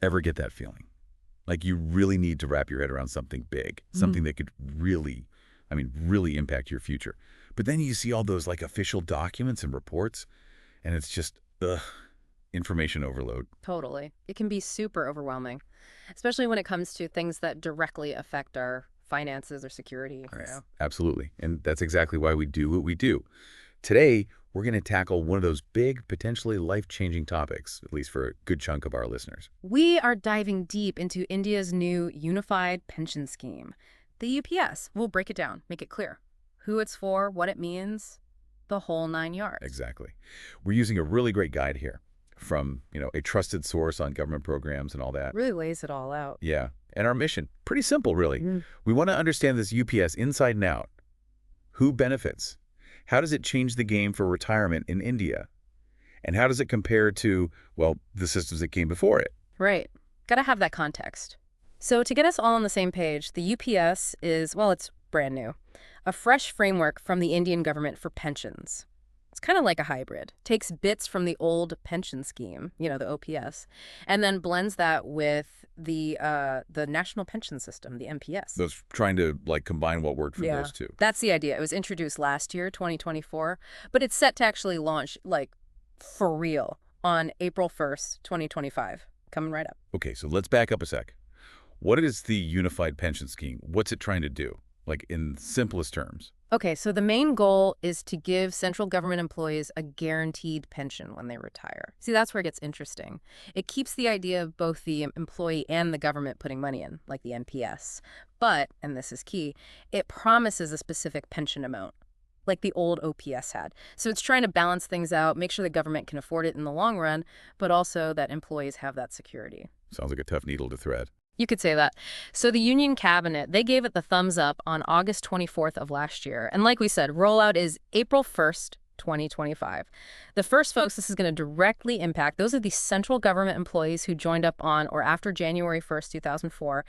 Ever get that feeling? Like you really need to wrap your head around something big, something that could really, really impact your future. But then you see all those like official documents and reports, and it's just, information overload. Totally. It can be super overwhelming, especially when it comes to things that directly affect our finances or security. Yes, absolutely. And that's exactly why we do what we do. Today, we're going to tackle one of those big, potentially life-changing topics, at least for a good chunk of our listeners. We are diving deep into India's new unified pension scheme, the UPS. We'll break it down, make it clear who it's for, what it means, the whole 9 yards. Exactly. We're using a really great guide here from, a trusted source on government programs and all that. Really lays it all out. Yeah. And our mission, pretty simple, really. We want to understand this UPS inside and out. Who benefits? How does it change the game for retirement in India? And how does it compare to, well, the systems that came before it? Right. Got to have that context. So to get us all on the same page, the UPS is, well, it's brand new. A fresh framework from the Indian government for pensions. It's kind of like a hybrid. Takes bits from the old pension scheme, the OPS, and then blends that with the National Pension System, the NPS. Those trying to combine what worked from those two. That's the idea. It was introduced last year, 2024, but it's set to actually launch for real on April 1st, 2025. Coming right up. Okay, so let's back up a sec. What is the Unified Pension Scheme? What's it trying to do? In simplest terms. Okay, so the main goal is to give central government employees a guaranteed pension when they retire. See, that's where it gets interesting. It keeps the idea of both the employee and the government putting money in, like the NPS. But, and this is key, it promises a specific pension amount, like the old OPS had. So it's trying to balance things out, make sure the government can afford it in the long run, but also that employees have that security. Sounds like a tough needle to thread. You could say that. So the Union Cabinet, they gave it the thumbs up on August 24th of last year. And like we said, rollout is April 1st, 2025. The first folks this is going to directly impact, those are the central government employees who joined up on or after January 1st, 2004,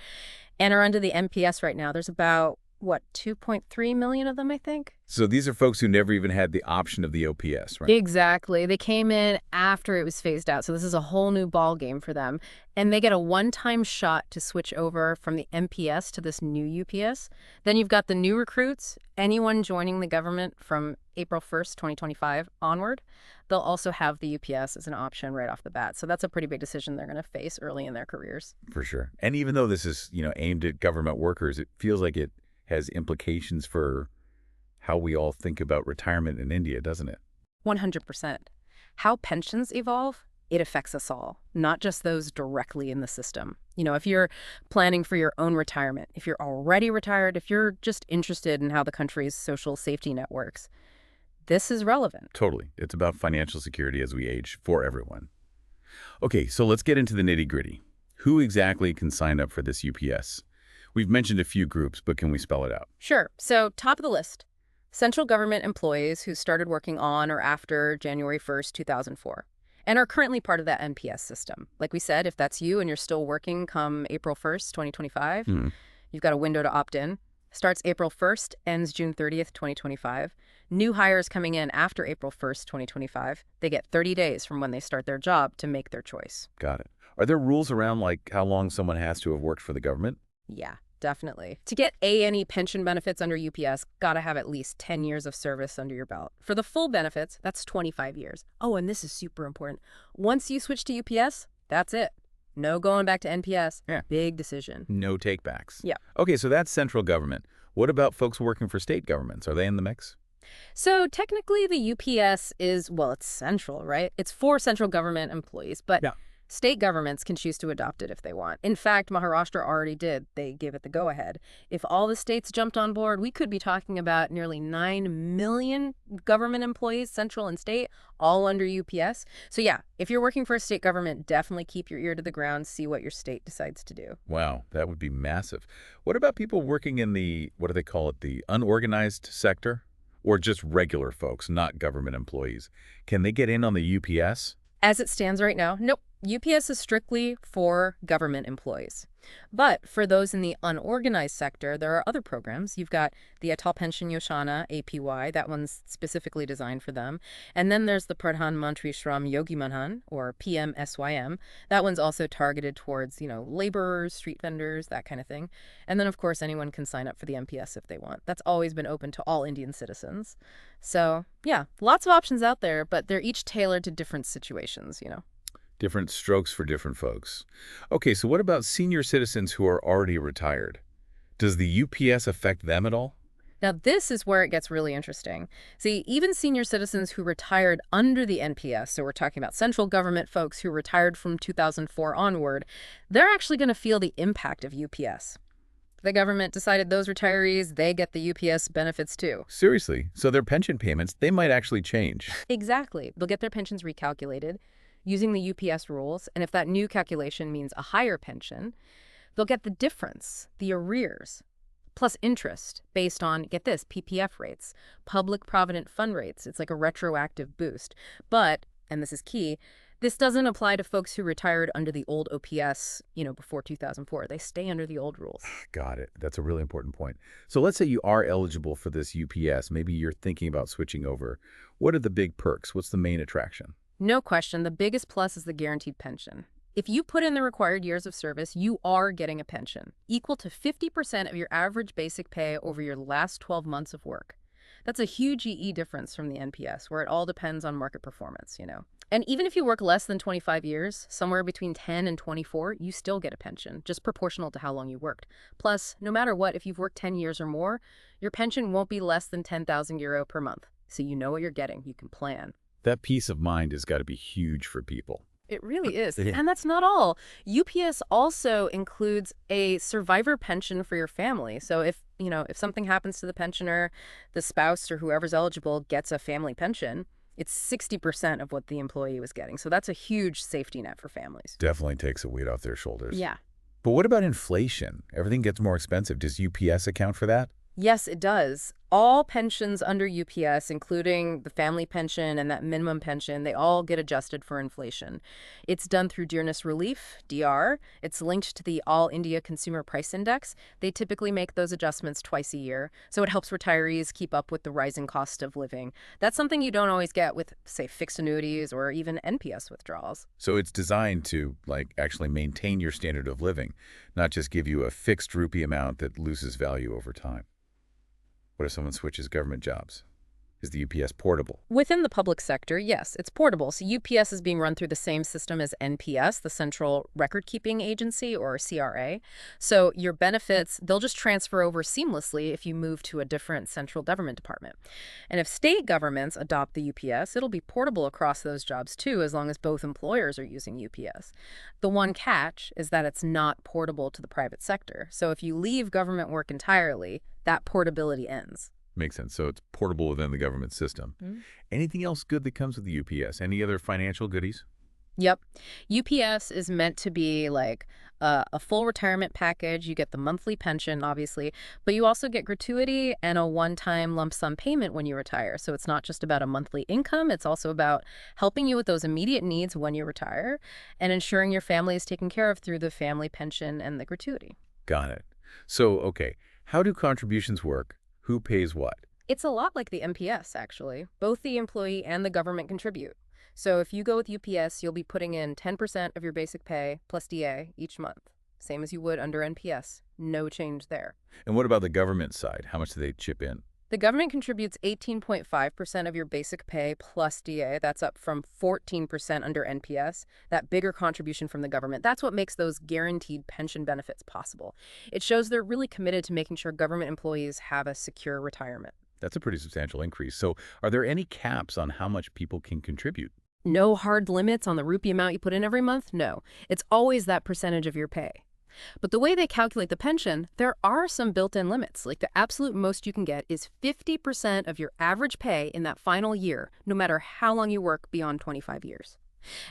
and are under the NPS right now. There's about, 2.3 million of them, I think? So these are folks who never even had the option of the OPS, right? Exactly. They came in after it was phased out. So this is a whole new ball game for them. And they get a one-time shot to switch over from the NPS to this new UPS. Then you've got the new recruits, anyone joining the government from April 1st, 2025 onward. They'll also have the UPS as an option right off the bat. So that's a pretty big decision they're going to face early in their careers. For sure. And even though this is, aimed at government workers, it feels like it has implications for how we all think about retirement in India, doesn't it? 100%. How pensions evolve, it affects us all, not just those directly in the system. If you're planning for your own retirement, if you're already retired, if you're just interested in how the country's social safety net works, this is relevant. Totally. It's about financial security as we age for everyone. Okay, so let's get into the nitty-gritty. Who exactly can sign up for this UPS? We've mentioned a few groups, but can we spell it out? Sure. So top of the list, central government employees who started working on or after January 1st, 2004, and are currently part of that NPS system. Like we said, if that's you and you're still working come April 1st, 2025, you've got a window to opt in. Starts April 1st, ends June 30th, 2025. New hires coming in after April 1st, 2025, they get 30 days from when they start their job to make their choice. Got it. Are there rules around how long someone has to have worked for the government? Yeah, definitely. To get A&E pension benefits under UPS, gotta have at least 10 years of service under your belt. For the full benefits, that's 25 years. Oh, and this is super important. Once you switch to UPS, that's it. No going back to NPS. Yeah. Big decision. No takebacks. Yeah. Okay, so that's central government. What about folks working for state governments? Are they in the mix? So technically the UPS is, well, it's central, right? It's for central government employees, but Yeah. state governments can choose to adopt it if they want. In fact, Maharashtra already did. They gave it the go-ahead. If all the states jumped on board, we could be talking about nearly 9 million government employees, central and state, all under UPS. So yeah, if you're working for a state government, definitely keep your ear to the ground, see what your state decides to do. Wow, that would be massive. What about people working in the, what do they call it, the unorganized sector? Or just regular folks, not government employees? Can they get in on the UPS? As it stands right now, nope. UPS is strictly for government employees. But for those in the unorganized sector, there are other programs. You've got the Atal Pension Yojana, APY, that one's specifically designed for them. And then there's the Pradhan Mantri Shram Yogi Manhan, or PMSYM. That one's also targeted towards, laborers, street vendors, that kind of thing. And then, of course, anyone can sign up for the MPS if they want. That's always been open to all Indian citizens. So, yeah, lots of options out there, but they're each tailored to different situations. Different strokes for different folks. Okay, so what about senior citizens who are already retired? Does the UPS affect them at all? Now, this is where it gets really interesting. See, even senior citizens who retired under the NPS, so we're talking about central government folks who retired from 2004 onward, they're actually going to feel the impact of UPS. The government decided those retirees, they get the UPS benefits too. Seriously, so their pension payments, they might actually change. Exactly. They'll get their pensions recalculated using the UPS rules, and if that new calculation means a higher pension, they'll get the difference, the arrears, plus interest based on, get this, PPF rates, public provident fund rates. It's like a retroactive boost. But, and this is key, this doesn't apply to folks who retired under the old OPS, before 2004. They stay under the old rules. Got it. That's a really important point. So let's say you are eligible for this UPS. Maybe you're thinking about switching over. What are the big perks? What's the main attraction? No question, the biggest plus is the guaranteed pension. If you put in the required years of service, you are getting a pension, equal to 50% of your average basic pay over your last 12 months of work. That's a huge EE difference from the NPS, where it all depends on market performance. And even if you work less than 25 years, somewhere between 10 and 24, you still get a pension, just proportional to how long you worked. Plus, no matter what, if you've worked 10 years or more, your pension won't be less than €10,000 per month. So you know what you're getting. You can plan. That peace of mind has got to be huge for people. It really is. Yeah. And that's not all. UPS also includes a survivor pension for your family. So if something happens to the pensioner, the spouse or whoever's eligible gets a family pension, it's 60% of what the employee was getting. So that's a huge safety net for families. Definitely takes a weight off their shoulders. Yeah. But what about inflation? Everything gets more expensive. Does UPS account for that? Yes, it does. All pensions under UPS, including the family pension and that minimum pension, they all get adjusted for inflation. It's done through Dearness Relief, DR. It's linked to the All India Consumer Price Index. They typically make those adjustments twice a year, so it helps retirees keep up with the rising cost of living. That's something you don't always get with, say, fixed annuities or even NPS withdrawals. So it's designed to, actually maintain your standard of living, not just give you a fixed rupee amount that loses value over time. What if someone switches government jobs? Is the UPS portable? Within the public sector, yes, it's portable. So UPS is being run through the same system as NPS, the Central Record Keeping Agency, or CRA. So your benefits, they'll just transfer over seamlessly if you move to a different central government department. And if state governments adopt the UPS, it'll be portable across those jobs too, as long as both employers are using UPS. The one catch is that it's not portable to the private sector. So if you leave government work entirely, that portability ends. Makes sense. So it's portable within the government system. Mm-hmm. Anything else good that comes with the UPS? Any other financial goodies? Yep. UPS is meant to be like a full retirement package. You get the monthly pension, obviously, but you also get gratuity and a one-time lump sum payment when you retire. So it's not just about a monthly income. It's also about helping you with those immediate needs when you retire and ensuring your family is taken care of through the family pension and the gratuity. Got it. So, okay, how do contributions work? Who pays what? It's a lot like the NPS, actually. Both the employee and the government contribute. So if you go with UPS, you'll be putting in 10% of your basic pay plus DA each month, same as you would under NPS. No change there. And what about the government side? How much do they chip in? The government contributes 18.5% of your basic pay plus DA. That's up from 14% under NPS. That bigger contribution from the government, that's what makes those guaranteed pension benefits possible. It shows they're really committed to making sure government employees have a secure retirement. That's a pretty substantial increase. So are there any caps on how much people can contribute? No hard limits on the rupee amount you put in every month? No. It's always that percentage of your pay. But the way they calculate the pension, there are some built-in limits. Like the absolute most you can get is 50% of your average pay in that final year, no matter how long you work beyond 25 years.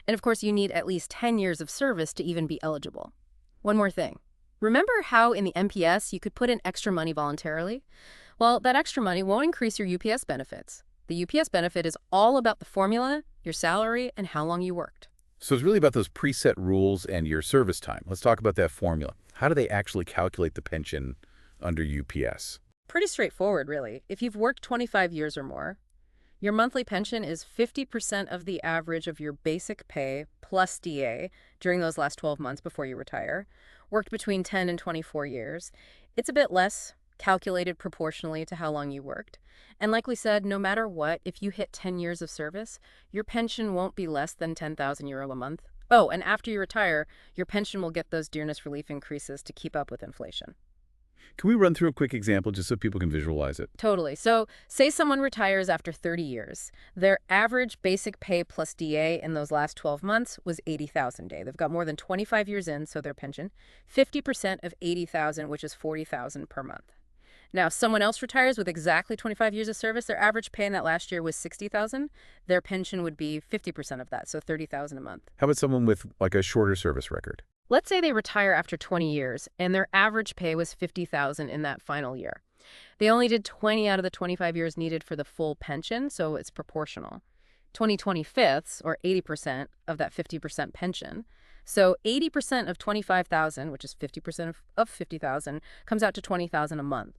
And of course, you need at least 10 years of service to even be eligible. One more thing. Remember how in the NPS you could put in extra money voluntarily? Well, that extra money won't increase your UPS benefits. The UPS benefit is all about the formula, your salary, and how long you worked. So it's really about those preset rules and your service time. Let's talk about that formula. How do they actually calculate the pension under UPS? Pretty straightforward, really. If you've worked 25 years or more, your monthly pension is 50% of the average of your basic pay plus DA during those last 12 months before you retire. Worked between 10 and 24 years. It's a bit less, calculated proportionally to how long you worked. And like we said, no matter what, if you hit 10 years of service, your pension won't be less than €10,000 a month. Oh, and after you retire, your pension will get those dearness relief increases to keep up with inflation. Can we run through a quick example just so people can visualize it? Totally. So say someone retires after 30 years. Their average basic pay plus DA in those last 12 months was $80,000 a day. They've got more than 25 years in, so their pension, 50% of 80,000, which is 40,000 per month. Now, someone else retires with exactly 25 years of service. Their average pay in that last year was 60,000. Their pension would be 50% of that, so 30,000 a month. How about someone with like a shorter service record? Let's say they retire after 20 years, and their average pay was 50,000 in that final year. They only did 20 out of the 25 years needed for the full pension, so it's proportional. 20/25ths, or 80% of that 50% pension. So 80% of 25,000, which is 50% of 50,000, comes out to 20,000 a month.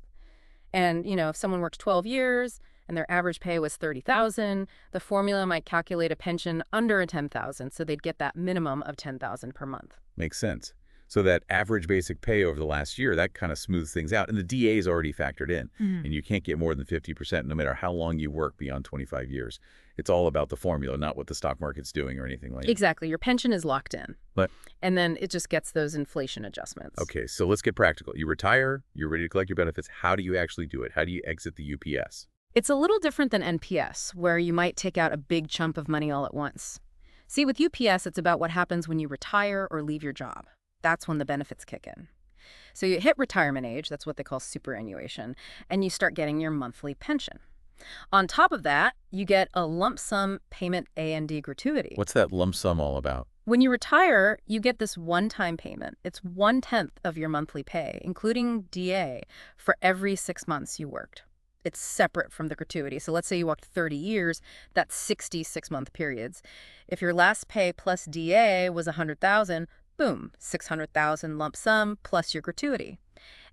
And, if someone worked 12 years and their average pay was 30,000, the formula might calculate a pension under 10,000, so they'd get that minimum of 10,000 per month. Makes sense. So that average basic pay over the last year, that kind of smooths things out. And the DA is already factored in. And you can't get more than 50% no matter how long you work beyond 25 years. It's all about the formula, not what the stock market's doing or anything like that. Exactly. Your pension is locked in. But, and then it just gets those inflation adjustments. okay, so let's get practical. You retire, you're ready to collect your benefits. How do you actually do it? How do you exit the UPS? It's a little different than NPS, where you might take out a big chunk of money all at once. See, with UPS, it's about what happens when you retire or leave your job. That's when the benefits kick in. So you hit retirement age, that's what they call superannuation, and you start getting your monthly pension. On top of that, you get a lump sum payment A&D gratuity. What's that lump sum all about? When you retire, you get this one-time payment. It's 1/10 of your monthly pay, including DA, for every 6 months you worked. It's separate from the gratuity. So let's say you worked 30 years, that's 60 6-month periods. If your last pay plus DA was 100,000, boom, 600,000 lump sum plus your gratuity.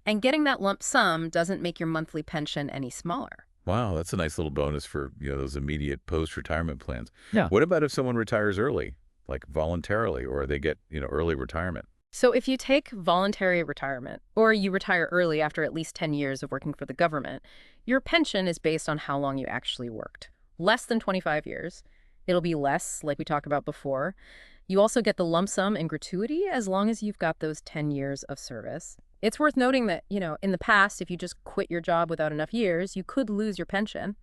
And getting that lump sum doesn't make your monthly pension any smaller. Wow, that's a nice little bonus for, those immediate post-retirement plans. Yeah. What about if someone retires early, like voluntarily, or they get, early retirement? So if you take voluntary retirement, or you retire early after at least 10 years of working for the government, your pension is based on how long you actually worked. Less than 25 years. It'll be less, like we talked about before. You also get the lump sum and gratuity as long as you've got those 10 years of service. It's worth noting that, in the past, if you just quit your job without enough years, you could lose your pension.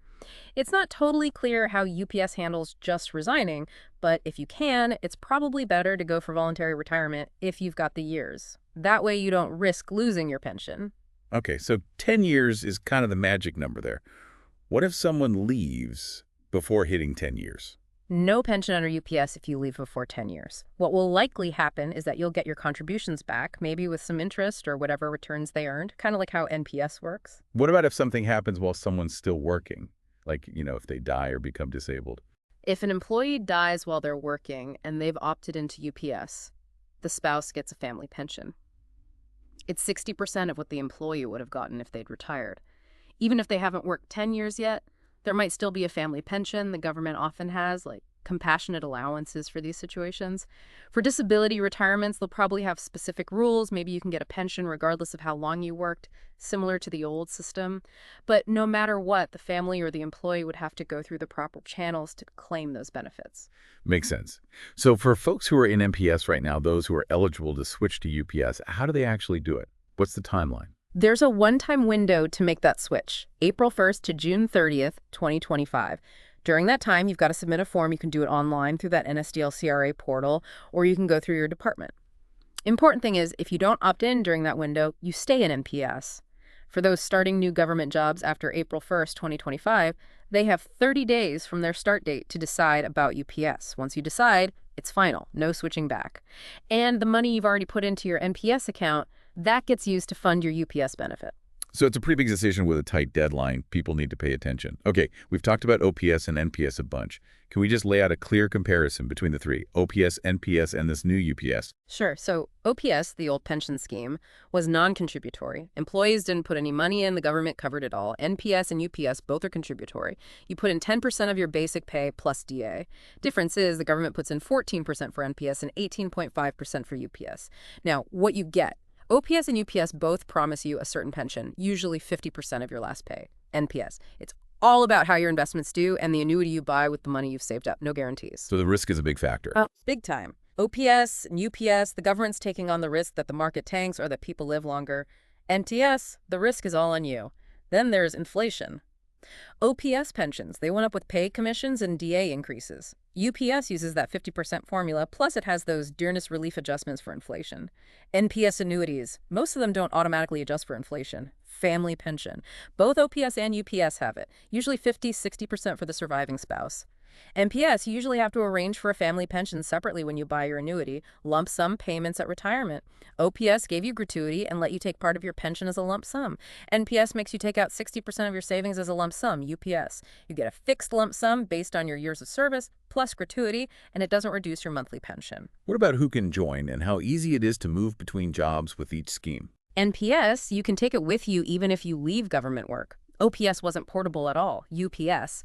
It's not totally clear how UPS handles just resigning, but if you can, it's probably better to go for voluntary retirement if you've got the years. That way you don't risk losing your pension. Okay, so 10 years is kind of the magic number there. What if someone leaves before hitting 10 years? No pension under UPS if you leave before 10 years. What will likely happen is that you'll get your contributions back, maybe with some interest or whatever returns they earned, kind of like how NPS works. What about if something happens while someone's still working? Like, if they die or become disabled? If an employee dies while they're working and they've opted into UPS, the spouse gets a family pension. It's 60% of what the employee would have gotten if they'd retired. Even if they haven't worked 10 years yet, there might still be a family pension the government often has, like compassionate allowances for these situations. For disability retirements, they'll probably have specific rules. Maybe you can get a pension regardless of how long you worked, similar to the old system. But no matter what, the family or the employee would have to go through the proper channels to claim those benefits. Makes sense. So for folks who are in NPS right now, those who are eligible to switch to UPS, how do they actually do it? What's the timeline? There's a one-time window to make that switch, April 1st to June 30th, 2025. During that time, you've got to submit a form. You can do it online through that NSDL CRA portal, or you can go through your department. Important thing is, if you don't opt in during that window, you stay in NPS. For those starting new government jobs after April 1st, 2025, they have 30 days from their start date to decide about UPS. Once you decide, it's final, no switching back. And the money you've already put into your NPS account, that gets used to fund your UPS benefit. So it's a pretty big decision with a tight deadline. People need to pay attention. Okay, we've talked about OPS and NPS a bunch. Can we just lay out a clear comparison between the three, OPS, NPS, and this new UPS? Sure. So OPS, the old pension scheme, was non-contributory. Employees didn't put any money in, the government covered it all. NPS and UPS both are contributory. You put in 10% of your basic pay plus DA. Difference is the government puts in 14% for NPS and 18.5% for UPS. Now, what you get, OPS and UPS both promise you a certain pension, usually 50% of your last pay. NPS, it's all about how your investments do and the annuity you buy with the money you've saved up. No guarantees. So the risk is a big factor. Oh, big time. OPS and UPS, the government's taking on the risk that the market tanks or that people live longer. NTS, the risk is all on you. Then there's inflation. OPS pensions, they went up with pay commissions and DA increases. UPS uses that 50% formula, plus it has those dearness relief adjustments for inflation. NPS annuities, most of them don't automatically adjust for inflation. Family pension. Both OPS and UPS have it, usually 50–60% for the surviving spouse. NPS, you usually have to arrange for a family pension separately when you buy your annuity, lump sum payments at retirement. OPS gave you gratuity and let you take part of your pension as a lump sum. NPS makes you take out 60% of your savings as a lump sum, UPS. You get a fixed lump sum based on your years of service, plus gratuity, and it doesn't reduce your monthly pension. What about who can join and how easy it is to move between jobs with each scheme? NPS, you can take it with you even if you leave government work. OPS wasn't portable at all. UPS,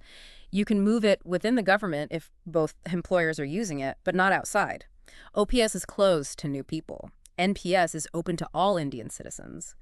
you can move it within the government if both employers are using it, but not outside. OPS is closed to new people. NPS is open to all Indian citizens.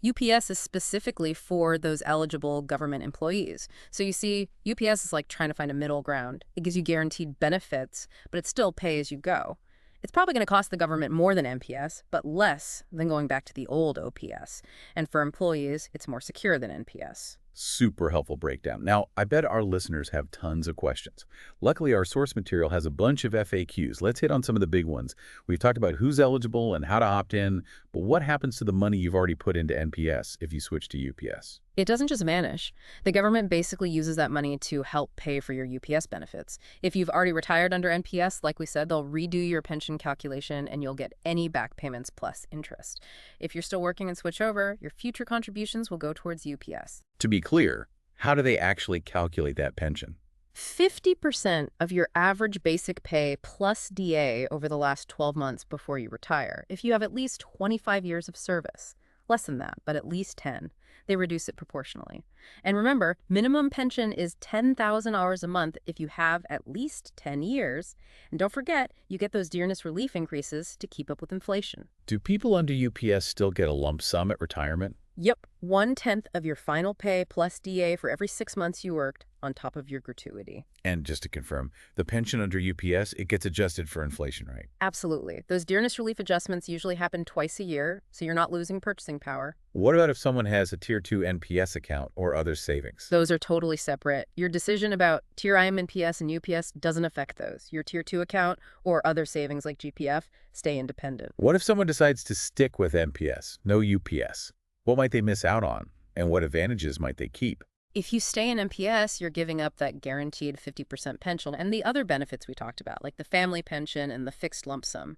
UPS is specifically for those eligible government employees. So you see, UPS is like trying to find a middle ground. It gives you guaranteed benefits, but it's still pay as you go. It's probably going to cost the government more than NPS, but less than going back to the old OPS. And for employees, it's more secure than NPS. Super helpful breakdown. Now, I bet our listeners have tons of questions. Luckily, our source material has a bunch of FAQs. Let's hit on some of the big ones. We've talked about who's eligible and how to opt in, but what happens to the money you've already put into NPS if you switch to UPS? It doesn't just vanish. The government basically uses that money to help pay for your UPS benefits. If you've already retired under NPS, like we said, they'll redo your pension calculation and you'll get any back payments plus interest. If you're still working and switch over, your future contributions will go towards UPS. To be clear, how do they actually calculate that pension? 50% of your average basic pay plus DA over the last 12 months before you retire, if you have at least 25 years of service. Less than that, but at least 10. They reduce it proportionally. And remember, minimum pension is 10,000 hours a month if you have at least 10 years. And don't forget, you get those dearness relief increases to keep up with inflation. Do people under UPS still get a lump sum at retirement? Yep, 1/10 of your final pay plus DA for every 6 months you worked on top of your gratuity. And just to confirm, the pension under UPS, it gets adjusted for inflation, right? Absolutely. Those dearness relief adjustments usually happen twice a year, so you're not losing purchasing power. What about if someone has a Tier 2 NPS account or other savings? Those are totally separate. Your decision about Tier IM NPS and UPS doesn't affect those. Your Tier 2 account or other savings like GPF stay independent. What if someone decides to stick with NPS, no UPS? What might they miss out on, and what advantages might they keep? If you stay in NPS, you're giving up that guaranteed 50% pension and the other benefits we talked about, like the family pension and the fixed lump sum.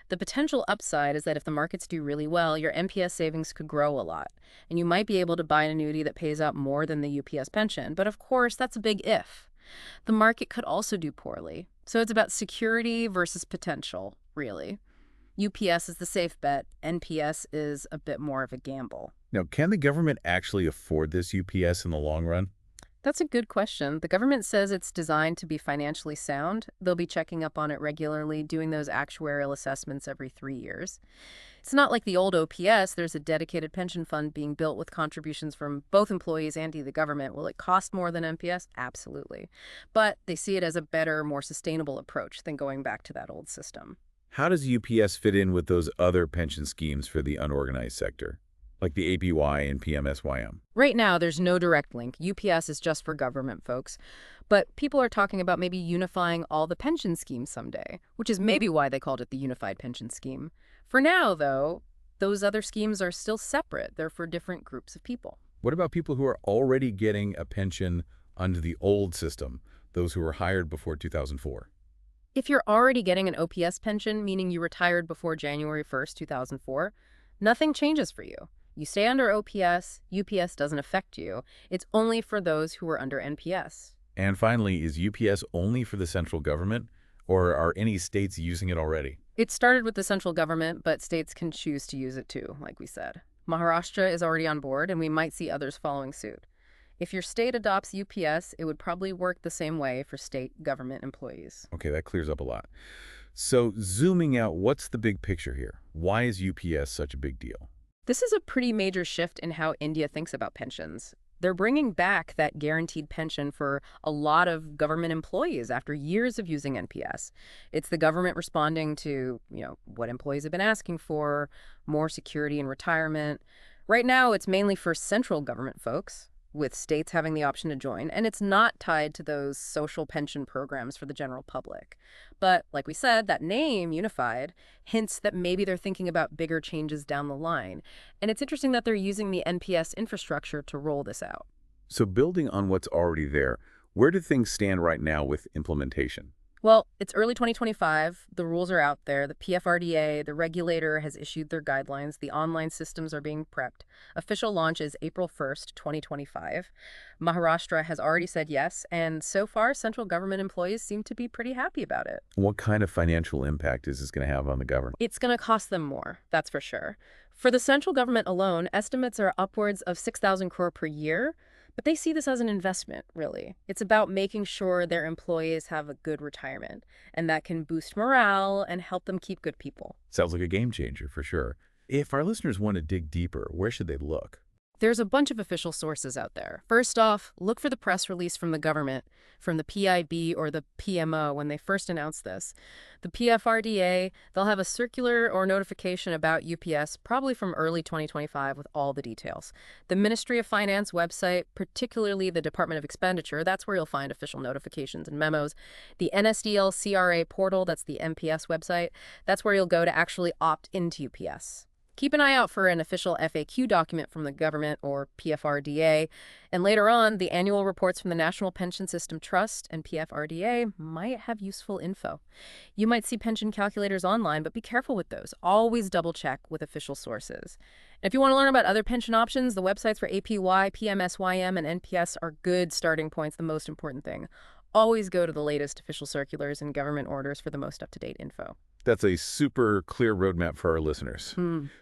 The potential upside is that if the markets do really well, your NPS savings could grow a lot, and you might be able to buy an annuity that pays out more than the UPS pension. But of course, that's a big if. The market could also do poorly. So it's about security versus potential, really. UPS is the safe bet. NPS is a bit more of a gamble. Now, can the government actually afford this UPS in the long run? That's a good question. The government says it's designed to be financially sound. They'll be checking up on it regularly, doing those actuarial assessments every 3 years. It's not like the old OPS. There's a dedicated pension fund being built with contributions from both employees and the government. Will it cost more than NPS? Absolutely. But they see it as a better, more sustainable approach than going back to that old system. How does UPS fit in with those other pension schemes for the unorganized sector, like the APY and PMSYM? Right now, there's no direct link. UPS is just for government folks. But people are talking about maybe unifying all the pension schemes someday, which is maybe why they called it the Unified Pension Scheme. For now, though, those other schemes are still separate. They're for different groups of people. What about people who are already getting a pension under the old system, those who were hired before 2004? If you're already getting an OPS pension, meaning you retired before January 1st, 2004, nothing changes for you. You stay under OPS, UPS doesn't affect you. It's only for those who are under NPS. And finally, is UPS only for the central government, or are any states using it already? It started with the central government, but states can choose to use it too, like we said. Maharashtra is already on board, and we might see others following suit. If your state adopts UPS, it would probably work the same way for state government employees. Okay, that clears up a lot. So zooming out, what's the big picture here? Why is UPS such a big deal? This is a pretty major shift in how India thinks about pensions. They're bringing back that guaranteed pension for a lot of government employees after years of using NPS. It's the government responding to, what employees have been asking for, more security in retirement. Right now, it's mainly for central government folks, with states having the option to join, and it's not tied to those social pension programs for the general public. But like we said, that name, Unified, hints that maybe they're thinking about bigger changes down the line. And it's interesting that they're using the NPS infrastructure to roll this out. So building on what's already there, where do things stand right now with implementation? Well, it's early 2025. The rules are out there. The PFRDA, the regulator, has issued their guidelines. The online systems are being prepped. Official launch is April 1st, 2025. Maharashtra has already said yes, and so far, central government employees seem to be pretty happy about it. What kind of financial impact is this going to have on the government? It's going to cost them more, that's for sure. For the central government alone, estimates are upwards of 6,000 crore per year. But they see this as an investment, really. It's about making sure their employees have a good retirement, and that can boost morale and help them keep good people. Sounds like a game changer for sure. If our listeners want to dig deeper, where should they look? There's a bunch of official sources out there. First off, look for the press release from the government, from the PIB or the PMO when they first announced this. The PFRDA, they'll have a circular or notification about UPS, probably from early 2025 with all the details. The Ministry of Finance website, particularly the Department of Expenditure, that's where you'll find official notifications and memos. The NSDL CRA portal, that's the MPS website, that's where you'll go to actually opt into UPS. Keep an eye out for an official FAQ document from the government or PFRDA, and later on, the annual reports from the National Pension System Trust and PFRDA might have useful info. You might see pension calculators online, but be careful with those. Always double-check with official sources. And if you want to learn about other pension options, the websites for APY, PMSYM, and NPS are good starting points, the most important thing. Always go to the latest official circulars and government orders for the most up-to-date info. That's a super clear roadmap for our listeners.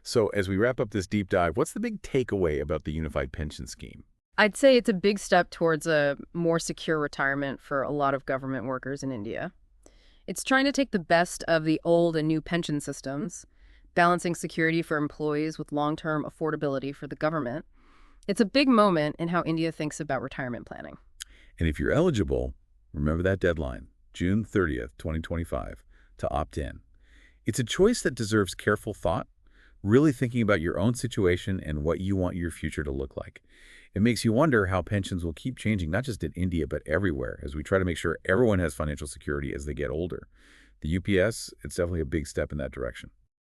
So as we wrap up this deep dive, what's the big takeaway about the unified pension scheme? I'd say it's a big step towards a more secure retirement for a lot of government workers in India. It's trying to take the best of the old and new pension systems, balancing security for employees with long-term affordability for the government. It's a big moment in how India thinks about retirement planning. And if you're eligible, remember that deadline, June 30th, 2025, to opt in. It's a choice that deserves careful thought, really thinking about your own situation and what you want your future to look like. It makes you wonder how pensions will keep changing, not just in India, but everywhere, as we try to make sure everyone has financial security as they get older. The UPS, it's definitely a big step in that direction.